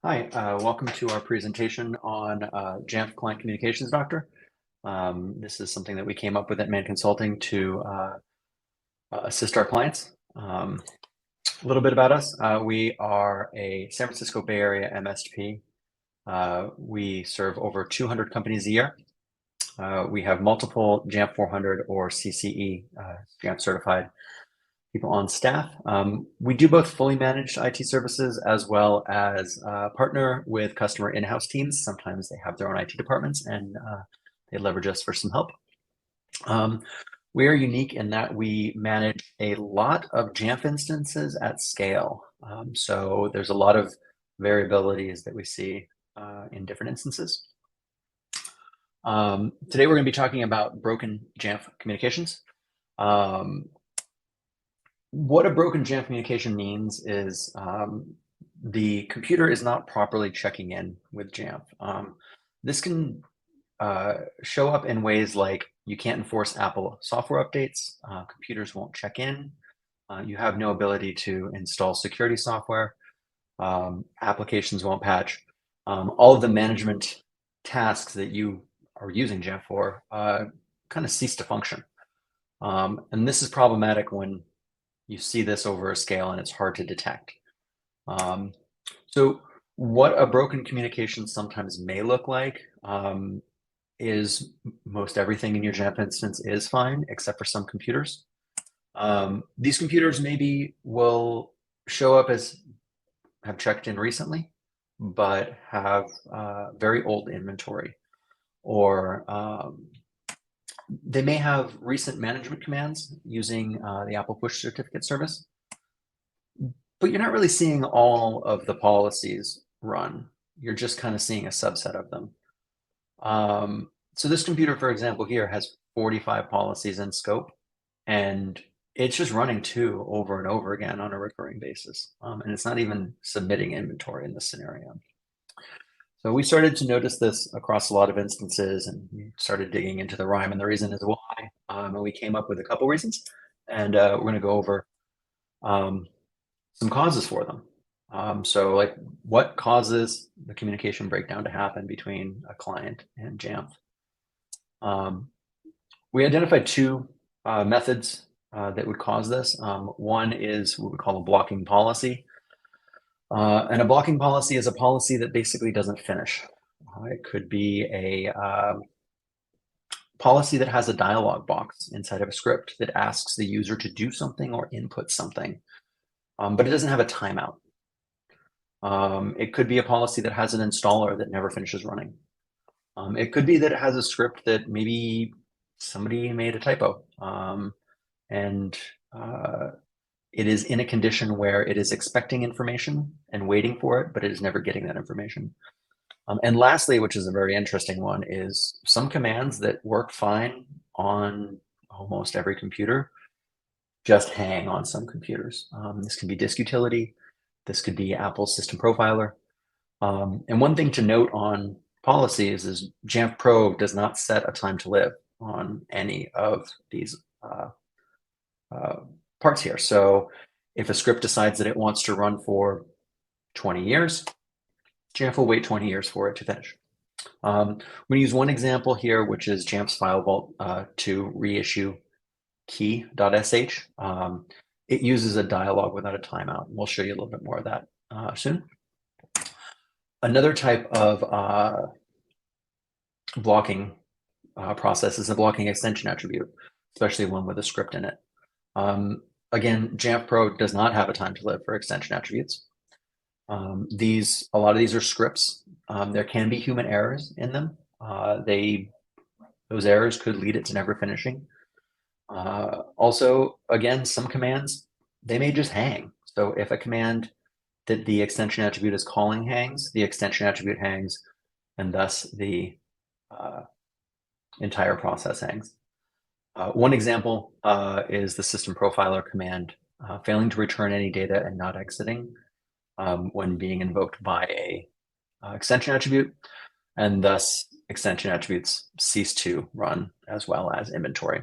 Hi, welcome to our presentation on Jamf Client Communications Doctor. This is something that we came up with at Mann Consulting to assist our clients. A little bit about us. We are a San Francisco Bay Area MSP. We serve over 200 companies a year. We have multiple Jamf 400 or CCE Jamf certified people on staff. We do both fully managed IT services as well as partner with customer in-house teams. Sometimes they have their own IT departments and they leverage us for some help. We are unique in that we manage a lot of Jamf instances at scale. So there's a lot of variabilities that we see in different instances. Today we're going to be talking about broken Jamf communications. What a broken Jamf communication means is the computer is not properly checking in with Jamf. This can show up in ways like you can't enforce Apple software updates, computers won't check in, you have no ability to install security software, applications won't patch. All of the management tasks that you are using Jamf for kind of cease to function. And this is problematic when you see this over a scale and it's hard to detect. So what a broken communication sometimes may look like is most everything in your Jamf instance is fine, except for some computers. These computers maybe will show up as have checked in recently, but have very old inventory, or they may have recent management commands using the Apple Push Certificate service, but you're not really seeing all of the policies run. You're just kind of seeing a subset of them. So this computer, for example, here has 45 policies in scope, and it's just running 2 over and over again on a recurring basis. And it's not even submitting inventory in this scenario. So we started to notice this across a lot of instances, and we started digging into the rhyme and the reason is why. And we came up with a couple reasons, and we're going to go over some causes for them. So like what causes the communication breakdown to happen between a client and Jamf? We identified 2 methods that would cause this. One is what we call a blocking policy. And a blocking policy is a policy that basically doesn't finish. It could be a policy that has a dialog box inside of a script that asks the user to do something or input something, but it doesn't have a timeout. It could be a policy that has an installer that never finishes running. It could be that it has a script that maybe somebody made a typo, and it is in a condition where it is expecting information and waiting for it, but it is never getting that information. And lastly, which is a very interesting one, is some commands that work fine on almost every computer just hang on some computers. This can be disk utility. This could be Apple's system profiler. And one thing to note on policies is Jamf Pro does not set a time to live on any of these parts here. So if a script decides that it wants to run for 20 years, Jamf will wait 20 years for it to finish. I'm going to use one example here, which is Jamf's file vault to reissue key.sh. It uses a dialog without a timeout. We'll show you a little bit more of that soon. Another type of blocking process is a blocking extension attribute, especially one with a script in it. Again, Jamf Pro does not have a time to live for extension attributes. A lot of these are scripts. There can be human errors in them. Those errors could lead it to never finishing. Also, again, some commands, they may just hang. So if a command that the extension attribute is calling hangs, the extension attribute hangs, and thus the entire process hangs. One example is the system profiler command failing to return any data and not exiting when being invoked by a extension attribute, and thus extension attributes cease to run as well as inventory.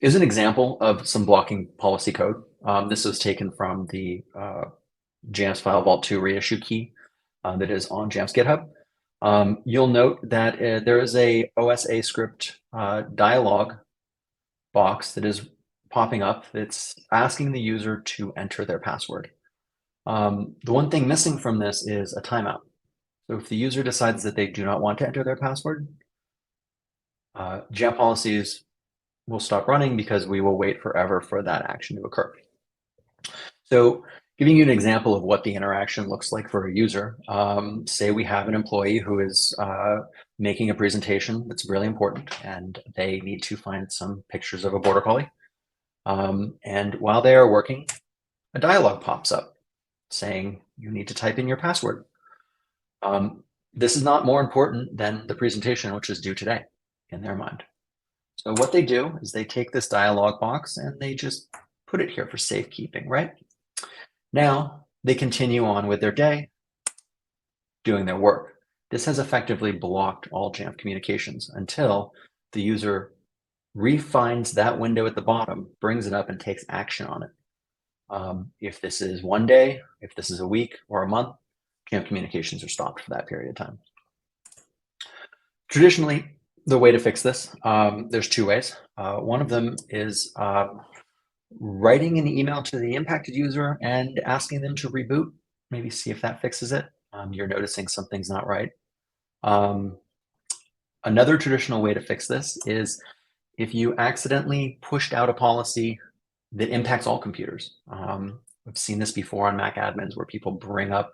Is an example of some blocking policy code. This was taken from the Jamf's File Vault 2 reissue key that is on Jamf's GitHub. You'll note that there is a OSA script dialog box that is popping up that's asking the user to enter their password. The one thing missing from this is a timeout. So if the user decides that they do not want to enter their password, Jamf policies will stop running because we will wait forever for that action to occur. So giving you an example of what the interaction looks like for a user, say we have an employee who is making a presentation that's really important and they need to find some pictures of a border collie. And while they are working, a dialog pops up saying you need to type in your password. This is not more important than the presentation, which is due today in their mind. So what they do is they take this dialog box and they just put it here for safekeeping, right? Now they continue on with their day doing their work. This has effectively blocked all Jamf communications until the user refines that window at the bottom, brings it up and takes action on it. If this is one day, if this is a week or a month, Jamf communications are stopped for that period of time. Traditionally, the way to fix this, there's two ways. One of them is writing an email to the impacted user and asking them to reboot, maybe see if that fixes it. You're noticing something's not right. Another traditional way to fix this is if you accidentally pushed out a policy that impacts all computers. I've seen this before on Mac admins where people bring up,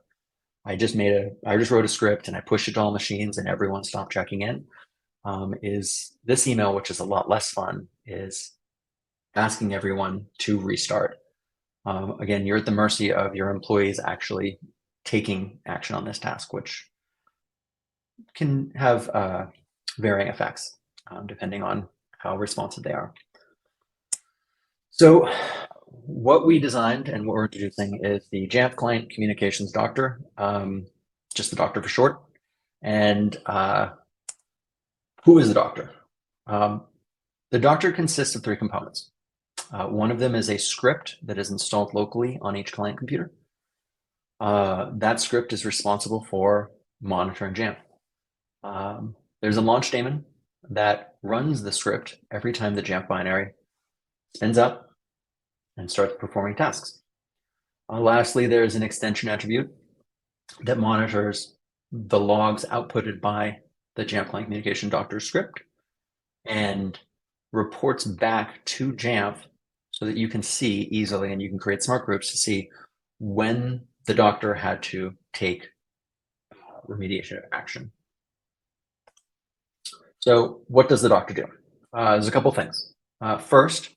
I just wrote a script and I pushed it to all machines and everyone stopped checking in. Is this email, which is a lot less fun, is asking everyone to restart. Again, you're at the mercy of your employees actually taking action on this task, which can have varying effects depending on how responsive they are. So what we designed and what we're introducing is the Jamf Client Communications Doctor, just the doctor for short. And who is the doctor? The doctor consists of three components. One of them is a script that is installed locally on each client computer. That script is responsible for monitoring Jamf. There's a launch daemon that runs the script every time the Jamf binary spins up and starts performing tasks. Lastly, there's an extension attribute that monitors the logs outputted by the Jamf Client Communication Doctor script and reports back to Jamf so that you can see easily and you can create smart groups to see when the doctor had to take remediation action. So what does the doctor do? There's a couple things. First,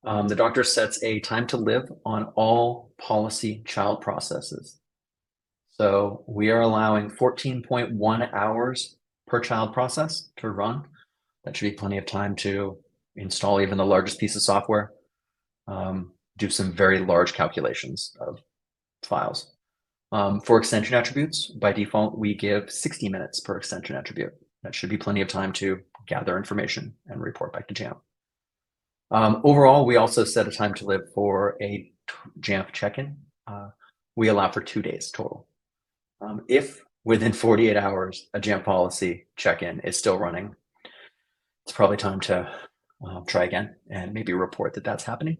the doctor sets a time to live on all policy child processes. So we are allowing 14.1 hours per child process to run. That should be plenty of time to install even the largest piece of software, do some very large calculations of files. For extension attributes, by default, we give 60 minutes per extension attribute. That should be plenty of time to gather information and report back to Jamf. Overall, we also set a time to live for a Jamf check-in. We allow for 2 days total. If within 48 hours, a Jamf policy check-in is still running, it's probably time to try again and maybe report that that's happening.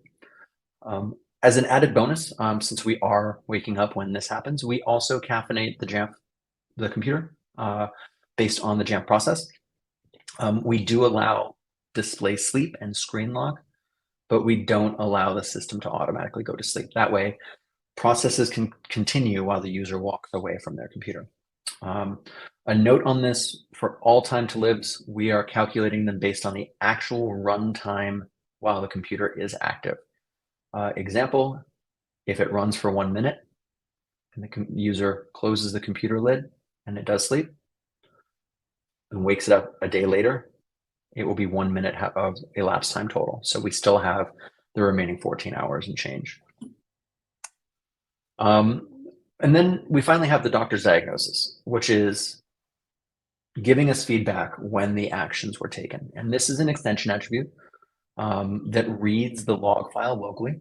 As an added bonus, since we are waking up when this happens, we also caffeinate the computer based on the Jamf process. We do allow display sleep and screen lock, but we don't allow the system to automatically go to sleep. That way, processes can continue while the user walks away from their computer. A note on this, for all time to lives, we are calculating them based on the actual runtime while the computer is active. Example, if it runs for 1 minute and the user closes the computer lid and it does sleep and wakes it up a day later, it will be 1 minute of elapsed time total. So we still have the remaining 14 hours and change. And then we finally have the doctor's diagnosis, which is giving us feedback when the actions were taken. And this is an extension attribute that reads the log file locally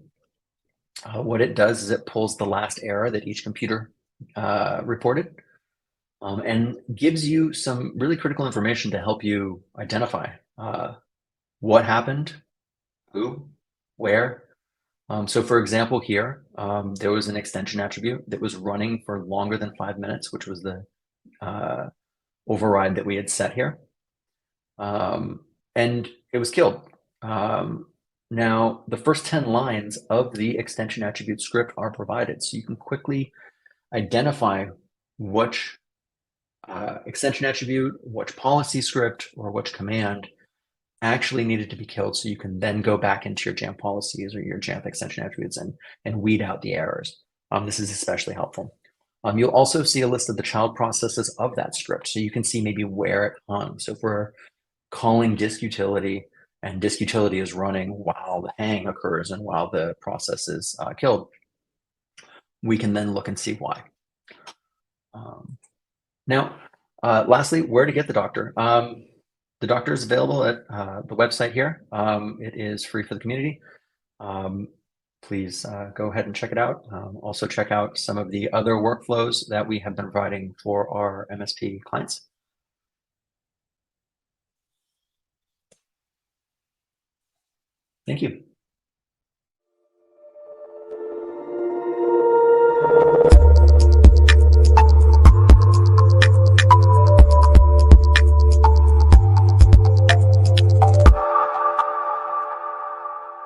What it does is it pulls the last error that each computer reported, and gives you some really critical information to help you identify what happened, who, where. So for example, here, there was an extension attribute that was running for longer than 5 minutes, which was the override that we had set here. And it was killed. Now, the first 10 lines of the extension attribute script are provided, so you can quickly identify which extension attribute, which policy script, or which command actually needed to be killed, so you can then go back into your Jamf policies or your Jamf extension attributes and weed out the errors. This is especially helpful. You'll also see a list of the child processes of that script, so you can see maybe where it hung. So if we're calling disk utility and disk utility is running while the hang occurs and while the process is killed, we can then look and see why. Now, lastly, where to get the doctor. The doctor is available at the website here. It is free for the community. Please go ahead and check it out. Also check out some of the other workflows that we have been providing for our MSP clients. Thank you.